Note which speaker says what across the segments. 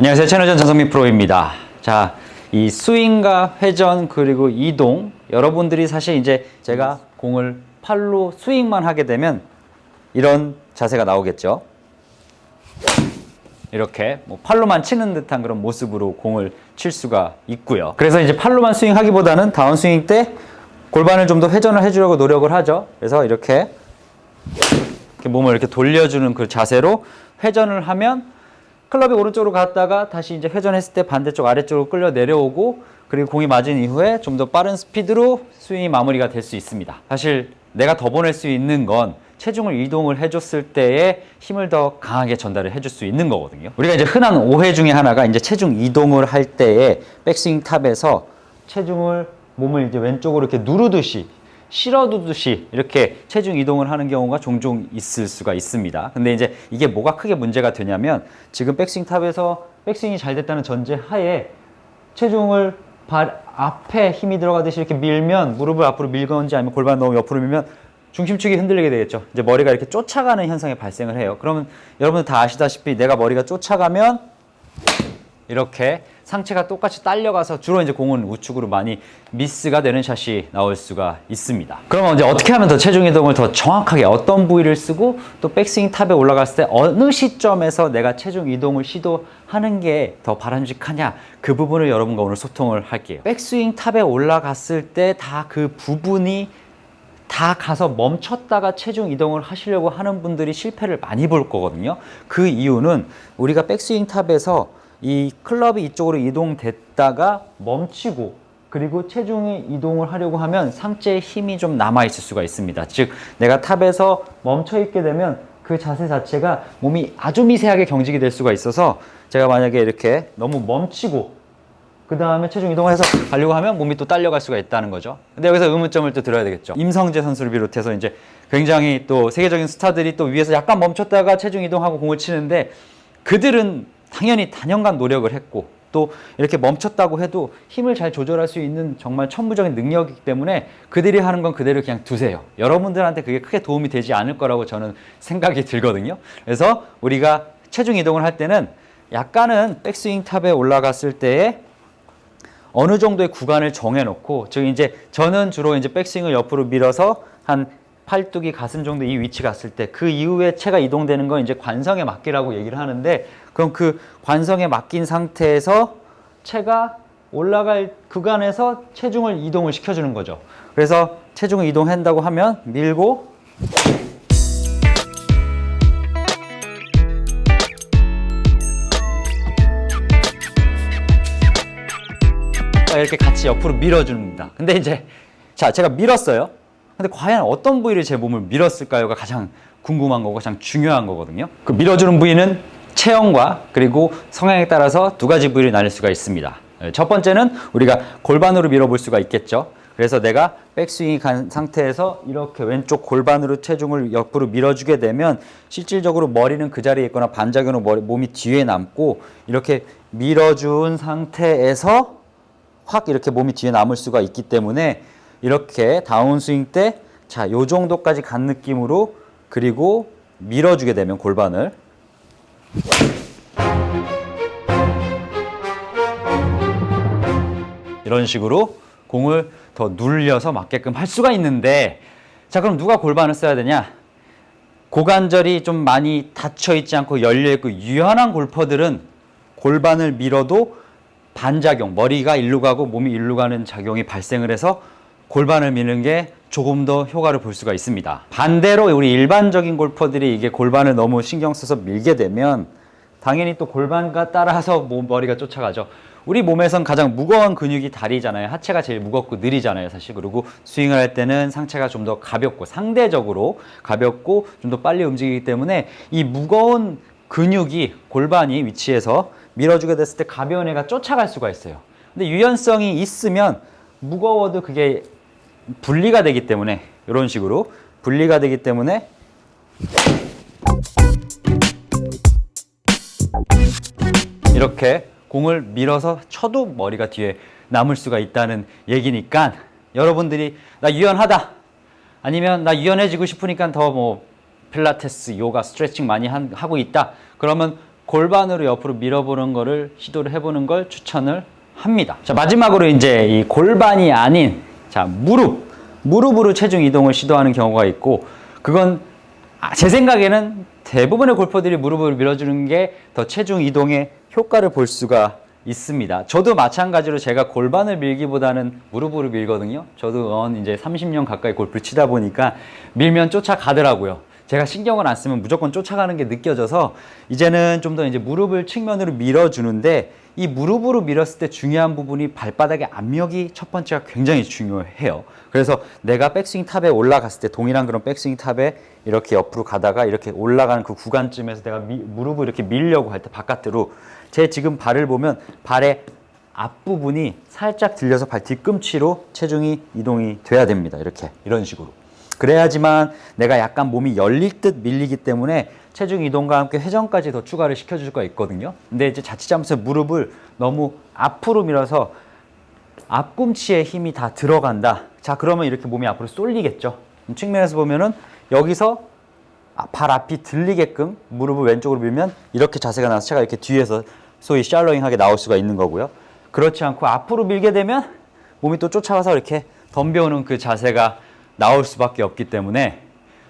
Speaker 1: 안녕하세요. 채널전 전성민 프로입니다. 자, 이 스윙과 회전 그리고 이동, 여러분들이 사실 이제 제가 공을 팔로 스윙만 하게 되면 이런 자세가 나오겠죠. 이렇게 뭐 팔로만 치는 듯한 그런 모습으로 공을 칠 수가 있고요. 그래서 이제 팔로만 스윙하기보다는 다운스윙 때 골반을 좀 더 회전을 해주려고 노력을 하죠. 그래서 이렇게 몸을 이렇게 돌려주는 그 자세로 회전을 하면 클럽이 오른쪽으로 갔다가 다시 이제 회전했을 때 반대쪽 아래쪽으로 끌려 내려오고, 그리고 공이 맞은 이후에 좀 더 빠른 스피드로 스윙이 마무리가 될 수 있습니다. 사실 내가 더 보낼 수 있는 건 체중을 이동을 해줬을 때에 힘을 더 강하게 전달을 해줄 수 있는 거거든요. 우리가 이제 흔한 오해 중에 하나가 이제 체중 이동을 할 때에 백스윙 탑에서 체중을 몸을 이제 왼쪽으로 이렇게 누르듯이 실어두듯이 이렇게 체중 이동을 하는 경우가 종종 있을 수가 있습니다. 근데 이제 이게 뭐가 크게 문제가 되냐면, 지금 백스윙 탑에서 백스윙이 잘 됐다는 전제 하에 체중을 발 앞에 힘이 들어가듯이 이렇게 밀면, 무릎을 앞으로 밀건지 아니면 골반 너무 옆으로 밀면 중심축이 흔들리게 되겠죠. 이제 머리가 이렇게 쫓아가는 현상이 발생을 해요. 그러면 여러분들 다 아시다시피 내가 머리가 쫓아가면 이렇게 상체가 똑같이 딸려가서 주로 이제 공은 우측으로 많이 미스가 되는 샷이 나올 수가 있습니다. 그러면 이제 어떻게 하면 더 체중 이동을 더 정확하게 어떤 부위를 쓰고 또 백스윙 탑에 올라갔을 때 어느 시점에서 내가 체중 이동을 시도하는 게 더 바람직하냐, 그 부분을 여러분과 오늘 소통을 할게요. 백스윙 탑에 올라갔을 때 다 그 부분이 다 가서 멈췄다가 체중 이동을 하시려고 하는 분들이 실패를 많이 볼 거거든요. 그 이유는 우리가 백스윙 탑에서 이 클럽이 이쪽으로 이동됐다가 멈추고 그리고 체중이 이동을 하려고 하면 상체에 힘이 좀 남아 있을 수가 있습니다. 즉 내가 탑에서 멈춰 있게 되면 그 자세 자체가 몸이 아주 미세하게 경직이 될 수가 있어서, 제가 만약에 이렇게 너무 멈추고 그 다음에 체중 이동을 해서 가려고 하면 몸이 또 딸려갈 수가 있다는 거죠. 근데 여기서 의문점을 또 들어야 되겠죠. 임성재 선수를 비롯해서 이제 굉장히 또 세계적인 스타들이 또 위에서 약간 멈췄다가 체중 이동하고 공을 치는데, 그들은 당연히 단연간 노력을 했고 또 이렇게 멈췄다고 해도 힘을 잘 조절할 수 있는 정말 천부적인 능력이기 때문에 그들이 하는 건 그대로 그냥 두세요. 여러분들한테 그게 크게 도움이 되지 않을 거라고 저는 생각이 들거든요. 그래서 우리가 체중 이동을 할 때는 약간은 백스윙 탑에 올라갔을 때에 어느 정도의 구간을 정해놓고, 즉 이제 저는 주로 이제 백스윙을 옆으로 밀어서 한 팔뚝이 가슴 정도 이 위치 갔을 때 그 이후에 체가 이동되는 건 이제 관성에 맡기라고 얘기를 하는데, 그럼 그 관성에 맡긴 상태에서 체가 올라갈 구간에서 체중을 이동을 시켜주는 거죠. 그래서 체중을 이동한다고 하면 밀고 이렇게 같이 옆으로 밀어줍니다. 근데 이제 자, 제가 밀었어요. 근데 과연 어떤 부위를 제 몸을 밀었을까요가 가장 궁금한 거고 가장 중요한 거거든요. 그 밀어주는 부위는 체형과 그리고 성향에 따라서 두 가지 부위를 나눌 수가 있습니다. 첫 번째는 우리가 골반으로 밀어볼 수가 있겠죠. 그래서 내가 백스윙이 간 상태에서 이렇게 왼쪽 골반으로 체중을 옆으로 밀어주게 되면 실질적으로 머리는 그 자리에 있거나 반작용으로 몸이 뒤에 남고, 이렇게 밀어준 상태에서 확 이렇게 몸이 뒤에 남을 수가 있기 때문에 이렇게 다운스윙 때 자, 요 정도까지 간 느낌으로 그리고 밀어주게 되면 골반을 이런 식으로 공을 더 눌려서 맞게끔 할 수가 있는데, 자, 그럼 누가 골반을 써야 되냐? 고관절이 좀 많이 닫혀 있지 않고 열려 있고 유연한 골퍼들은 골반을 밀어도 반작용, 머리가 일로 가고 몸이 일로 가는 작용이 발생을 해서 골반을 미는 게 조금 더 효과를 볼 수가 있습니다. 반대로 우리 일반적인 골퍼들이 이게 골반을 너무 신경 써서 밀게 되면 당연히 또 골반과 따라서 머리가 쫓아가죠. 우리 몸에선 가장 무거운 근육이 다리잖아요. 하체가 제일 무겁고 느리잖아요, 사실. 그리고 스윙을 할 때는 상체가 좀 더 가볍고, 상대적으로 가볍고 좀 더 빨리 움직이기 때문에 이 무거운 근육이 골반이 위치해서 밀어주게 됐을 때 가벼운 애가 쫓아갈 수가 있어요. 근데 유연성이 있으면 무거워도 그게 분리가 되기 때문에, 이런 식으로 분리가 되기 때문에 이렇게 공을 밀어서 쳐도 머리가 뒤에 남을 수가 있다는 얘기니까, 여러분들이 나 유연하다, 아니면 나 유연해지고 싶으니까 더 뭐 필라테스, 요가, 스트레칭 많이 하고 있다, 그러면 골반으로 옆으로 밀어보는 거를 시도를 해보는 걸 추천을 합니다. 자, 마지막으로 이제 이 골반이 아닌 자, 무릎으로 체중 이동을 시도하는 경우가 있고, 그건 제 생각에는 대부분의 골퍼들이 무릎을 밀어주는 게 더 체중 이동의 효과를 볼 수가 있습니다. 저도 마찬가지로 제가 골반을 밀기보다는 무릎으로 밀거든요. 저도 이제 30년 가까이 골프를 치다 보니까 밀면 쫓아가더라고요. 제가 신경을 안 쓰면 무조건 쫓아가는 게 느껴져서 이제는 좀 더 이제 무릎을 측면으로 밀어주는데, 이 무릎으로 밀었을 때 중요한 부분이 발바닥의 압력이 첫 번째가 굉장히 중요해요. 그래서 내가 백스윙 탑에 올라갔을 때 동일한 그런 백스윙 탑에 이렇게 옆으로 가다가 이렇게 올라가는 그 구간쯤에서 내가 무릎을 이렇게 밀려고 할 때 바깥으로, 제 지금 발을 보면 발의 앞부분이 살짝 들려서 발 뒤꿈치로 체중이 이동이 돼야 됩니다. 이런 식으로. 그래야지만 내가 약간 몸이 열릴 듯 밀리기 때문에 체중 이동과 함께 회전까지 더 추가를 시켜줄 수가 있거든요. 근데 이제 자칫 잘못해서 무릎을 너무 앞으로 밀어서 앞꿈치에 힘이 다 들어간다. 자, 그러면 이렇게 몸이 앞으로 쏠리겠죠. 측면에서 보면은 여기서 발 앞이 들리게끔 무릎을 왼쪽으로 밀면 이렇게 자세가 나서 체가 이렇게 뒤에서 소위 샬로잉하게 나올 수가 있는 거고요. 그렇지 않고 앞으로 밀게 되면 몸이 또 쫓아가서 이렇게 덤벼오는 그 자세가 나올 수밖에 없기 때문에,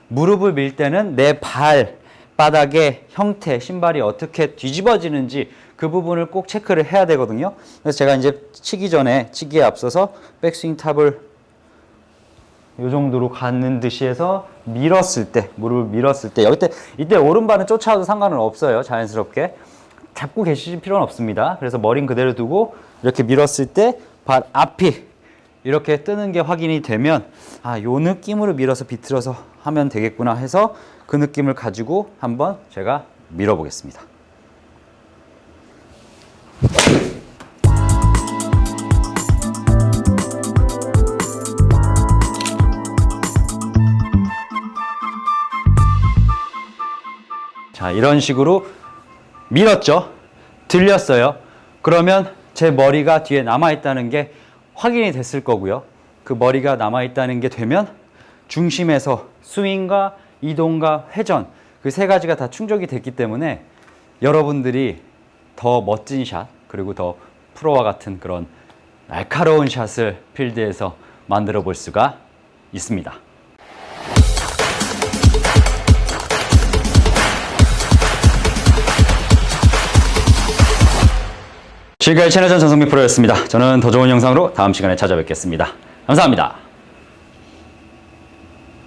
Speaker 1: 무릎을 밀 때는 내 발바닥의 형태, 신발이 어떻게 뒤집어지는지 그 부분을 꼭 체크를 해야 되거든요. 그래서 제가 이제 치기에 앞서서 백스윙 탑을 이 정도로 가는 듯이 해서 밀었을 때, 무릎을 밀었을 때, 이때 오른발은 쫓아와도 상관은 없어요. 자연스럽게 잡고 계실 필요는 없습니다. 그래서 머리는 그대로 두고 이렇게 밀었을 때 발 앞이 이렇게 뜨는 게 확인이 되면, 요 느낌으로 밀어서 비틀어서 하면 되겠구나 해서 그 느낌을 가지고 한번 제가 밀어보겠습니다. 자, 이런 식으로 밀었죠. 들렸어요. 그러면 제 머리가 뒤에 남아있다는 게 확인이 됐을 거고요. 그 머리가 남아있다는 게 되면 중심에서 스윙과 이동과 회전, 그 세 가지가 다 충족이 됐기 때문에 여러분들이 더 멋진 샷, 그리고 더 프로와 같은 그런 날카로운 샷을 필드에서 만들어 볼 수가 있습니다. 지금까지 채널전 전성민 프로였습니다. 저는 더 좋은 영상으로 다음 시간에 찾아뵙겠습니다. 감사합니다.